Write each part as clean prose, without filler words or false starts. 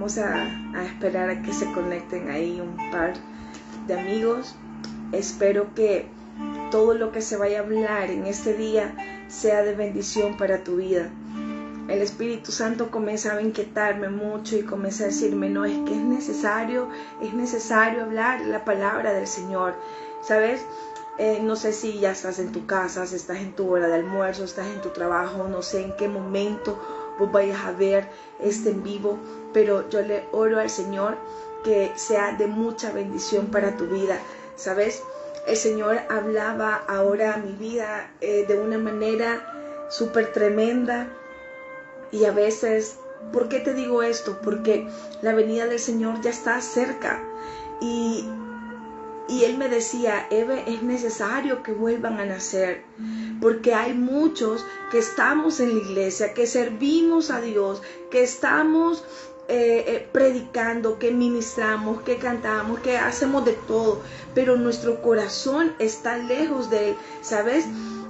Vamos a esperar a que se conecten ahí un par de amigos. Espero que todo lo que se vaya a hablar en este día sea de bendición para tu vida. El Espíritu Santo comienza a inquietarme mucho y comienza a decirme, no, es que es necesario hablar la palabra del Señor, ¿sabes? No sé si ya estás en tu casa, si estás en tu hora de almuerzo, estás en tu trabajo, no sé en qué momento vos vayas a ver este en vivo, pero yo le oro al Señor que sea de mucha bendición para tu vida, ¿sabes? El Señor hablaba ahora a mi vida de una manera súper tremenda. Y a veces, ¿por qué te digo esto? Porque la venida del Señor ya está cerca. Y Él me decía, Eve, es necesario que vuelvan a nacer. Porque hay muchos que estamos en la iglesia, que servimos a Dios, que estamos predicando, que ministramos, que cantamos, que hacemos de todo. Pero nuestro corazón está lejos de Él, ¿sabes?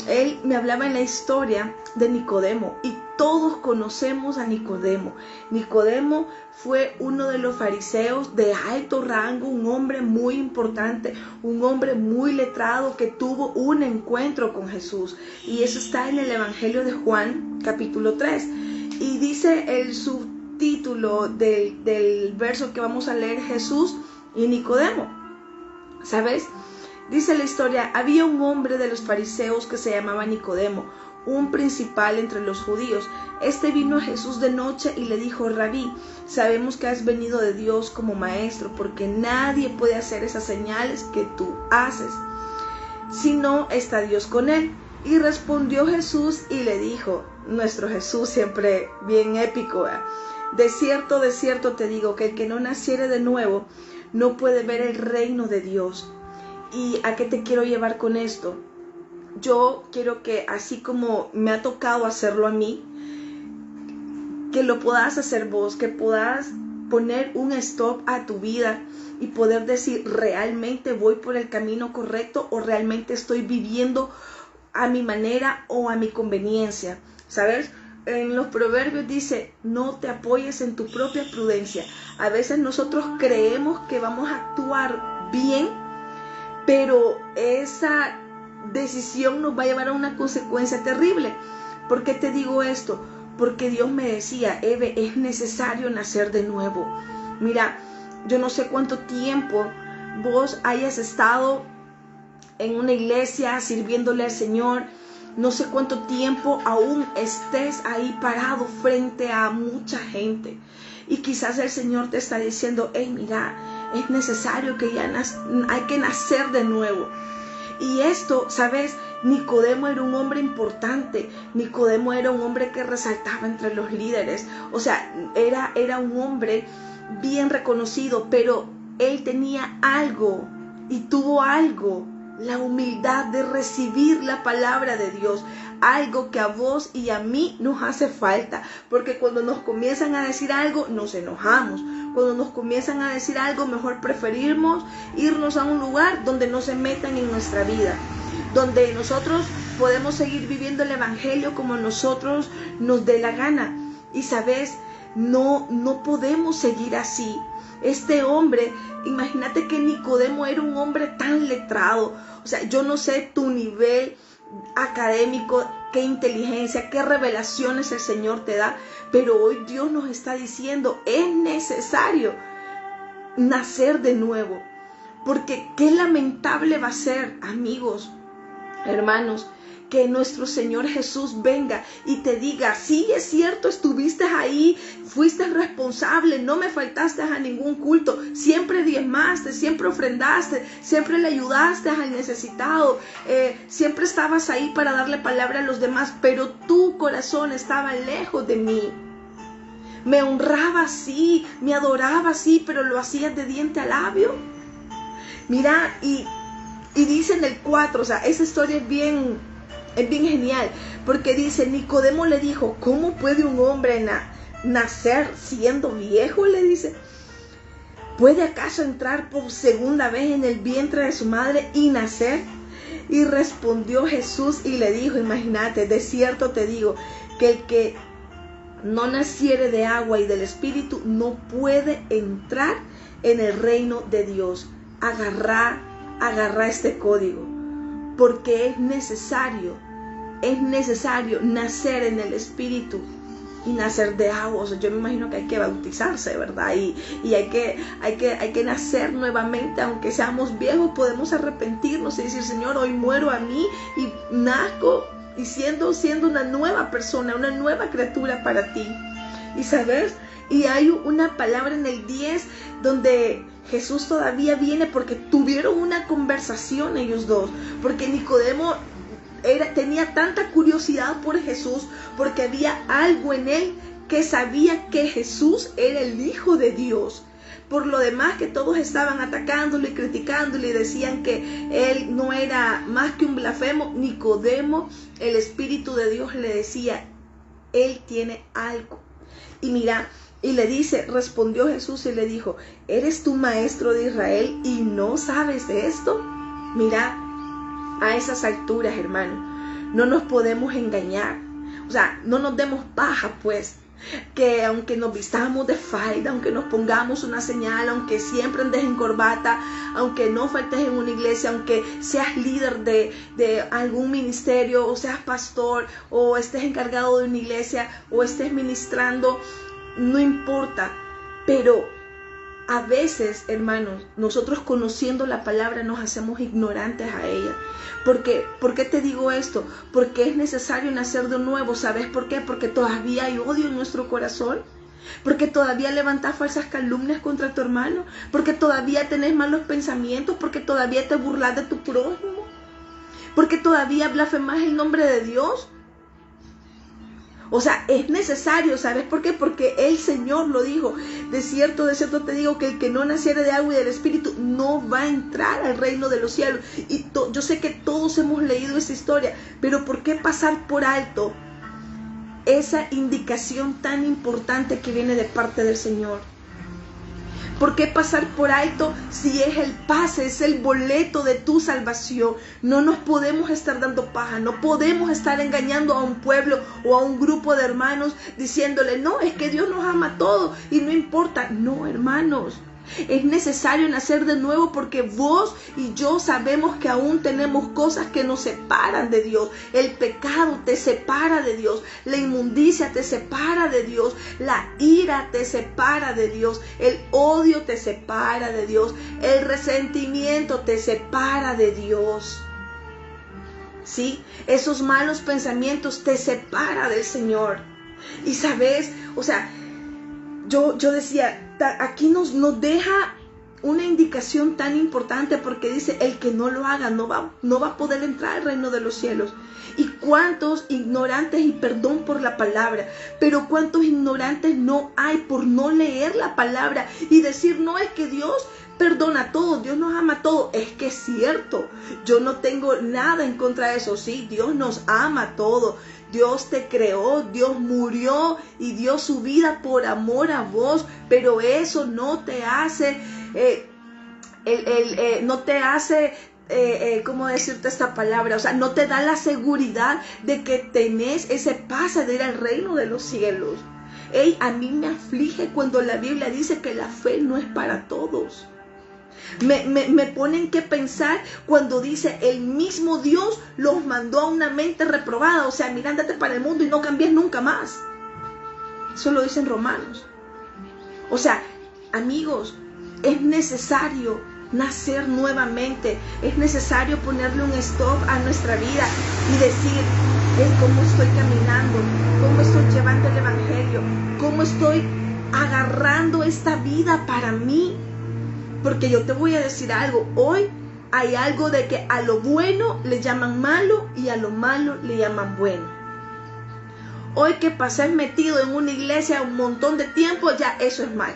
Él me hablaba en la historia de Nicodemo y todos conocemos a Nicodemo. Nicodemo fue uno de los fariseos de alto rango, un hombre muy importante, un hombre muy letrado que tuvo un encuentro con Jesús. Y eso está en el Evangelio de Juan, capítulo 3. Y dice el subtítulo del verso que vamos a leer, Jesús y Nicodemo. ¿Sabes? Dice la historia, había un hombre de los fariseos que se llamaba Nicodemo, un principal entre los judíos. Este vino a Jesús de noche y le dijo, Rabí, sabemos que has venido de Dios como maestro, porque nadie puede hacer esas señales que tú haces, si no está Dios con él. Y respondió Jesús y le dijo, nuestro Jesús siempre bien épico, ¿eh? De cierto te digo que el que no naciere de nuevo no puede ver el reino de Dios. ¿Y a qué te quiero llevar con esto? Yo quiero que así como me ha tocado hacerlo a mí, que lo puedas hacer vos, que puedas poner un stop a tu vida y poder decir, ¿realmente voy por el camino correcto o realmente estoy viviendo a mi manera o a mi conveniencia? ¿Sabes? En los proverbios dice, no te apoyes en tu propia prudencia. A veces nosotros creemos que vamos a actuar bien, pero esa decisión nos va a llevar a una consecuencia terrible. ¿Por qué te digo esto? Porque Dios me decía, Eve, es necesario nacer de nuevo. Mira, yo no sé cuánto tiempo vos hayas estado en una iglesia sirviéndole al Señor. No sé cuánto tiempo aún estés ahí parado frente a mucha gente. Y quizás el Señor te está diciendo, hey, mira, es necesario que hay que nacer de nuevo. Y esto, ¿sabes? Nicodemo era un hombre importante. Nicodemo era un hombre que resaltaba entre los líderes. O sea, era un hombre bien reconocido, pero él tenía algo y tuvo algo. La humildad de recibir la palabra de Dios, algo que a vos y a mí nos hace falta, porque cuando nos comienzan a decir algo, nos enojamos. Cuando nos comienzan a decir algo, mejor preferimos irnos a un lugar donde no se metan en nuestra vida, donde nosotros podemos seguir viviendo el evangelio como nosotros nos dé la gana. Y sabes, no podemos seguir así. Este hombre, imagínate que Nicodemo era un hombre tan letrado. O sea, yo no sé tu nivel académico, qué inteligencia, qué revelaciones el Señor te da, pero hoy Dios nos está diciendo, es necesario nacer de nuevo. Porque qué lamentable va a ser, amigos, hermanos, que nuestro Señor Jesús venga y te diga, sí, es cierto, estuviste ahí, fuiste responsable, no me faltaste a ningún culto, siempre diezmaste, siempre ofrendaste, siempre le ayudaste al necesitado, siempre estabas ahí para darle palabra a los demás, pero tu corazón estaba lejos de mí. Me honraba sí, me adoraba sí, pero lo hacías de diente a labio. Mira, y dice en el 4, o sea, esa historia es bien genial, porque dice, Nicodemo le dijo, ¿cómo puede un hombre nacer siendo viejo? Le dice, ¿puede acaso entrar por segunda vez en el vientre de su madre y nacer? Y respondió Jesús y le dijo, imagínate, de cierto te digo, que el que no naciere de agua y del Espíritu, no puede entrar en el reino de Dios. Agarra este código, porque es necesario nacer en el Espíritu y nacer de agua. O sea, yo me imagino que hay que bautizarse, ¿verdad? Y hay que nacer nuevamente. Aunque seamos viejos, podemos arrepentirnos y decir: Señor, hoy muero a mí y nazco y siendo una nueva persona, una nueva criatura para ti. Y sabes, y hay una palabra en el 10 donde Jesús todavía viene, porque tuvieron una conversación ellos dos, porque Nicodemo tenía tanta curiosidad por Jesús, porque había algo en él que sabía que Jesús era el Hijo de Dios. Por lo demás, que todos estaban atacándolo y criticándolo y decían que él no era más que un blasfemo, Nicodemo, el Espíritu de Dios le decía: él tiene algo. Y mira, y le dice, respondió Jesús y le dijo: ¿eres tú maestro de Israel y no sabes de esto? Mira, a esas alturas, hermano, no nos podemos engañar. O sea, no nos demos paja, pues, que aunque nos vistamos de falda, aunque nos pongamos una señal, aunque siempre andes en corbata, aunque no faltes en una iglesia, aunque seas líder de algún ministerio, o seas pastor, o estés encargado de una iglesia, o estés ministrando, no importa. Pero a veces, hermanos, nosotros conociendo la palabra nos hacemos ignorantes a ella. ¿Por qué te digo esto? Porque es necesario nacer de nuevo. ¿Sabes por qué? Porque todavía hay odio en nuestro corazón. Porque todavía levantas falsas calumnias contra tu hermano. Porque todavía tenés malos pensamientos. Porque todavía te burlas de tu prójimo. Porque todavía blasfemas el nombre de Dios. O sea, es necesario, ¿sabes por qué? Porque el Señor lo dijo: de cierto te digo que el que no naciere de agua y del Espíritu no va a entrar al reino de los cielos. Y yo sé que todos hemos leído esa historia, pero ¿por qué pasar por alto esa indicación tan importante que viene de parte del Señor? ¿Por qué pasar por alto si es el pase, es el boleto de tu salvación? No nos podemos estar dando paja, no podemos estar engañando a un pueblo o a un grupo de hermanos diciéndole: no, es que Dios nos ama a todos y no importa. No, hermanos, es necesario nacer de nuevo, porque vos y yo sabemos que aún tenemos cosas que nos separan de Dios. El pecado te separa de Dios, la inmundicia te separa de Dios, la ira te separa de Dios, el odio te separa de Dios, el resentimiento te separa de Dios. ¿Sí? Esos malos pensamientos te separan del Señor. Y sabes, o sea, yo decía, aquí nos deja una indicación tan importante, porque dice: el que no lo haga no va a poder entrar al reino de los cielos. Y cuántos ignorantes, y perdón por la palabra, pero cuántos ignorantes no hay por no leer la palabra y decir: no, es que Dios perdona a todos, Dios nos ama a todos. Es que es cierto, yo no tengo nada en contra de eso. Sí, Dios nos ama a todos. Dios te creó, Dios murió y dio su vida por amor a vos, pero eso no te hace, ¿cómo decirte esta palabra? O sea, no te da la seguridad de que tenés ese pase de ir al reino de los cielos. A mí me aflige cuando la Biblia dice que la fe no es para todos. Me ponen que pensar cuando dice: el mismo Dios los mandó a una mente reprobada. O sea, mira, ándate para el mundo y no cambies nunca más. Eso lo dicen Romanos. O sea, amigos, es necesario nacer nuevamente. Es necesario ponerle un stop a nuestra vida y decir: ¿cómo estoy caminando? ¿Cómo estoy llevando el evangelio? ¿Cómo estoy agarrando esta vida para mí? Porque yo te voy a decir algo: hoy hay algo de que a lo bueno le llaman malo y a lo malo le llaman bueno. Hoy que pasás metido en una iglesia un montón de tiempo, ya eso es malo.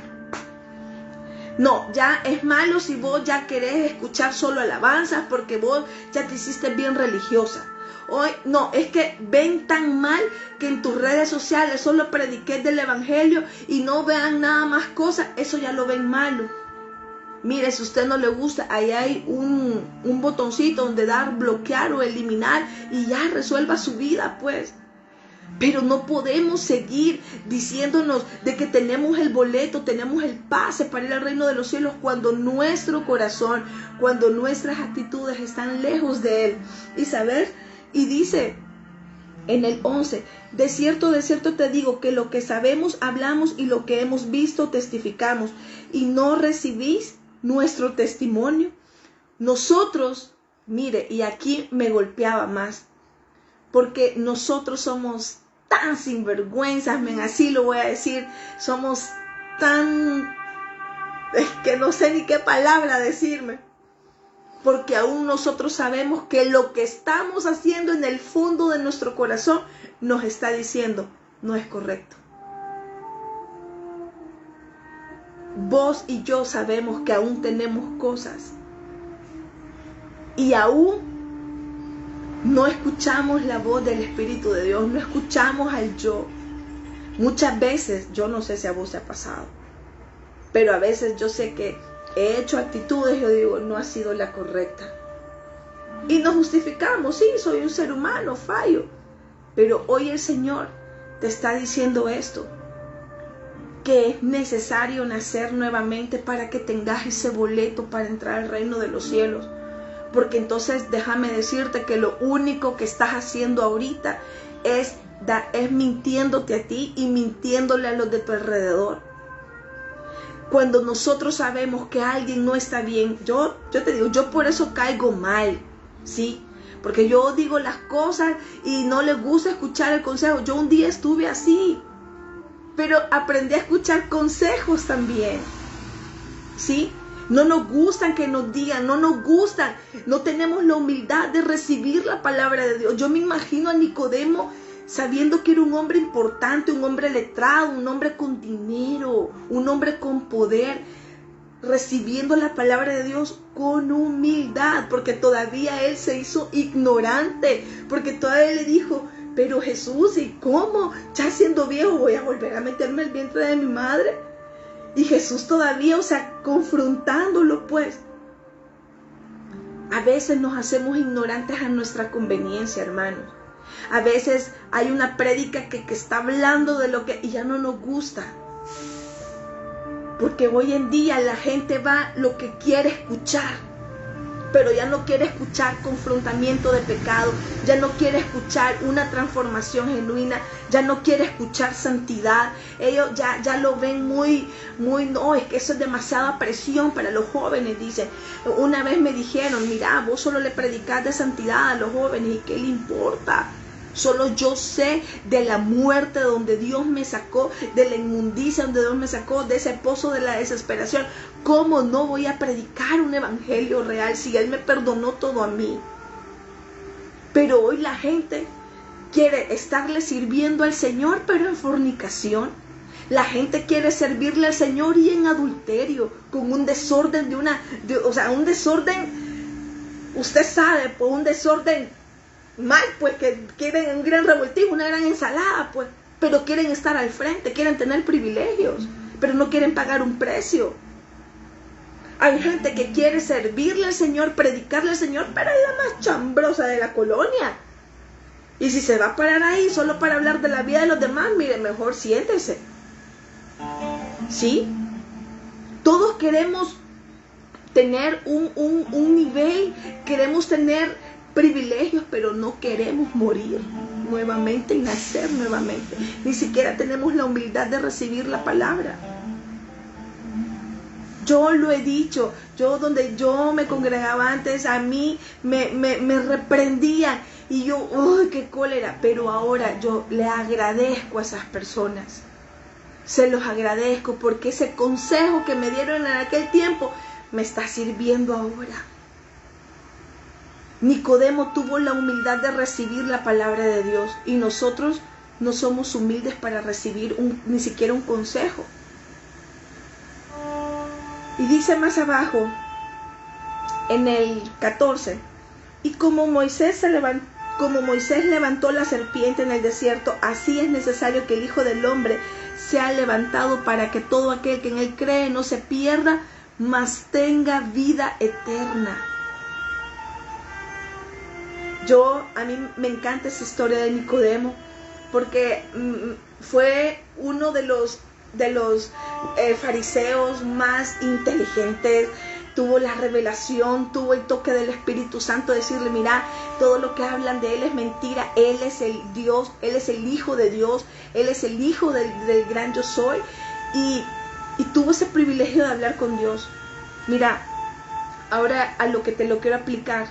No, ya es malo si vos ya querés escuchar solo alabanzas, porque vos ya te hiciste bien religiosa. Hoy no, es que ven tan mal que en tus redes sociales solo prediques del evangelio y no vean nada más cosas. Eso ya lo ven malo. Mire, si a usted no le gusta, ahí hay un botoncito donde dar bloquear o eliminar y ya resuelva su vida, pues. Pero no podemos seguir diciéndonos de que tenemos el boleto, tenemos el pase para ir al reino de los cielos cuando nuestro corazón, cuando nuestras actitudes están lejos de Él. Y dice en el 11, de cierto te digo que lo que sabemos hablamos y lo que hemos visto testificamos y no recibís nuestro testimonio. Nosotros, mire, y aquí me golpeaba más, porque nosotros somos tan sinvergüenzas, así lo voy a decir, somos tan, es que no sé ni qué palabra decirme, porque aún nosotros sabemos que lo que estamos haciendo en el fondo de nuestro corazón nos está diciendo, no es correcto. Vos y yo sabemos que aún tenemos cosas y aún no escuchamos la voz del Espíritu de Dios, no escuchamos al yo. Muchas veces, yo no sé si a vos te ha pasado, pero a veces yo sé que he hecho actitudes y yo digo, no ha sido la correcta. Y nos justificamos, sí, soy un ser humano, fallo. Pero hoy el Señor te está diciendo esto, que es necesario nacer nuevamente para que tengas ese boleto para entrar al reino de los cielos. Porque entonces déjame decirte que lo único que estás haciendo ahorita es mintiéndote a ti y mintiéndole a los de tu alrededor. Cuando nosotros sabemos que alguien no está bien, yo te digo, yo por eso caigo mal, ¿sí? Porque yo digo las cosas y no les gusta escuchar el consejo. Yo un día estuve así, pero aprendí a escuchar consejos también, ¿sí? No nos gustan que nos digan, no nos gustan, no tenemos la humildad de recibir la palabra de Dios. Yo me imagino a Nicodemo sabiendo que era un hombre importante, un hombre letrado, un hombre con dinero, un hombre con poder, recibiendo la palabra de Dios con humildad, porque todavía él se hizo ignorante, porque todavía le dijo, pero Jesús, ¿y cómo? Ya siendo viejo voy a volver a meterme al vientre de mi madre. Y Jesús todavía, confrontándolo pues. A veces nos hacemos ignorantes a nuestra conveniencia, hermanos. A veces hay una prédica que está hablando de lo que y ya no nos gusta. Porque hoy en día la gente va lo que quiere escuchar. Pero ya no quiere escuchar confrontamiento de pecado, ya no quiere escuchar una transformación genuina, ya no quiere escuchar santidad. Ellos ya lo ven muy, no, es que eso es demasiada presión para los jóvenes, dicen. Una vez me dijeron, mira, vos solo le predicás de santidad a los jóvenes, ¿y qué le importa? Solo yo sé de la muerte donde Dios me sacó, de la inmundicia donde Dios me sacó, de ese pozo de la desesperación. ¿Cómo no voy a predicar un evangelio real si Él me perdonó todo a mí? Pero hoy la gente quiere estarle sirviendo al Señor, pero en fornicación. La gente quiere servirle al Señor y en adulterio, con un desorden un desorden, usted sabe, pues un desorden mal, pues, que quieren un gran revoltijo, una gran ensalada, pues, pero quieren estar al frente, quieren tener privilegios, pero no quieren pagar un precio. Hay gente que quiere servirle al Señor, predicarle al Señor, pero es la más chambrosa de la colonia. Y si se va a parar ahí solo para hablar de la vida de los demás, mire, mejor siéntese. ¿Sí? Todos queremos tener un nivel, queremos tener privilegios, pero no queremos morir nuevamente y nacer nuevamente. Ni siquiera tenemos la humildad de recibir la palabra. Yo lo he dicho, donde yo me congregaba antes, a mí me reprendían y yo, ¡uy, qué cólera! Pero ahora yo le agradezco a esas personas. Se los agradezco porque ese consejo que me dieron en aquel tiempo me está sirviendo ahora. Nicodemo tuvo la humildad de recibir la palabra de Dios y nosotros no somos humildes para recibir ni siquiera un consejo. Y dice más abajo, en el 14, y como Moisés levantó la serpiente en el desierto, así es necesario que el Hijo del Hombre sea levantado para que todo aquel que en él cree no se pierda, mas tenga vida eterna. A mí me encanta esa historia de Nicodemo, porque fue uno de los fariseos más inteligentes. Tuvo la revelación, tuvo el toque del Espíritu Santo, decirle, mira, todo lo que hablan de Él es mentira, Él es el Dios, Él es el Hijo de Dios, Él es el Hijo del gran yo soy, y tuvo ese privilegio de hablar con Dios. Mira, ahora a lo que te lo quiero aplicar,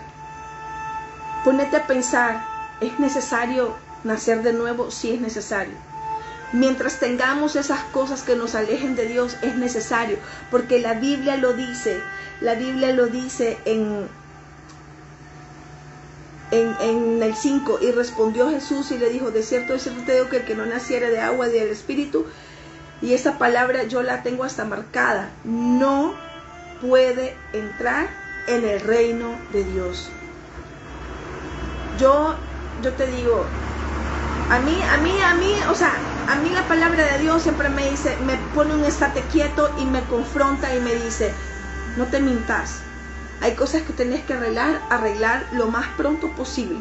ponete a pensar, ¿es necesario nacer de nuevo? Sí, es necesario. Mientras tengamos esas cosas que nos alejen de Dios, es necesario, porque la Biblia lo dice en el 5, y respondió Jesús y le dijo, de cierto te digo que el que no naciere de agua y del Espíritu, y esa palabra yo la tengo hasta marcada, no puede entrar en el reino de Dios. Yo te digo, a mí la palabra de Dios siempre me dice, me pone un estate quieto y me confronta y me dice, no te mintas. Hay cosas que tenés que arreglar lo más pronto posible.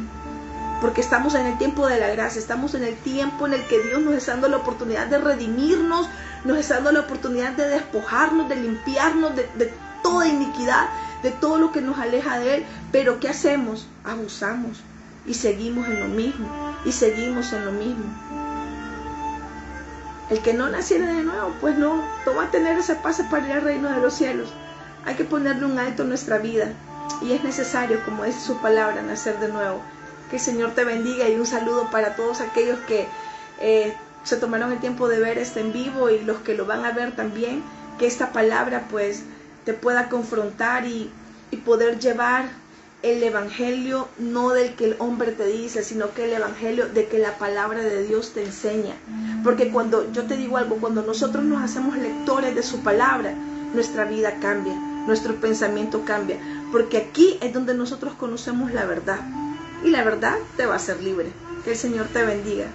Porque estamos en el tiempo de la gracia, estamos en el tiempo en el que Dios nos está dando la oportunidad de redimirnos, nos está dando la oportunidad de despojarnos, de limpiarnos de toda iniquidad, de todo lo que nos aleja de Él. Pero ¿qué hacemos? Abusamos y seguimos en lo mismo, y seguimos en lo mismo. El que no naciera de nuevo, pues no va a tener ese pase para ir al reino de los cielos. Hay que ponerle un alto en nuestra vida, y es necesario, como dice su palabra, nacer de nuevo. Que el Señor te bendiga, y un saludo para todos aquellos que se tomaron el tiempo de ver este en vivo, y los que lo van a ver también, que esta palabra pues te pueda confrontar y poder llevar el evangelio, no del que el hombre te dice, sino que el evangelio de que la palabra de Dios te enseña. Porque cuando, yo te digo algo, cuando nosotros nos hacemos lectores de su palabra, nuestra vida cambia, nuestro pensamiento cambia, porque aquí es donde nosotros conocemos la verdad, y la verdad te va a hacer libre. Que el Señor te bendiga.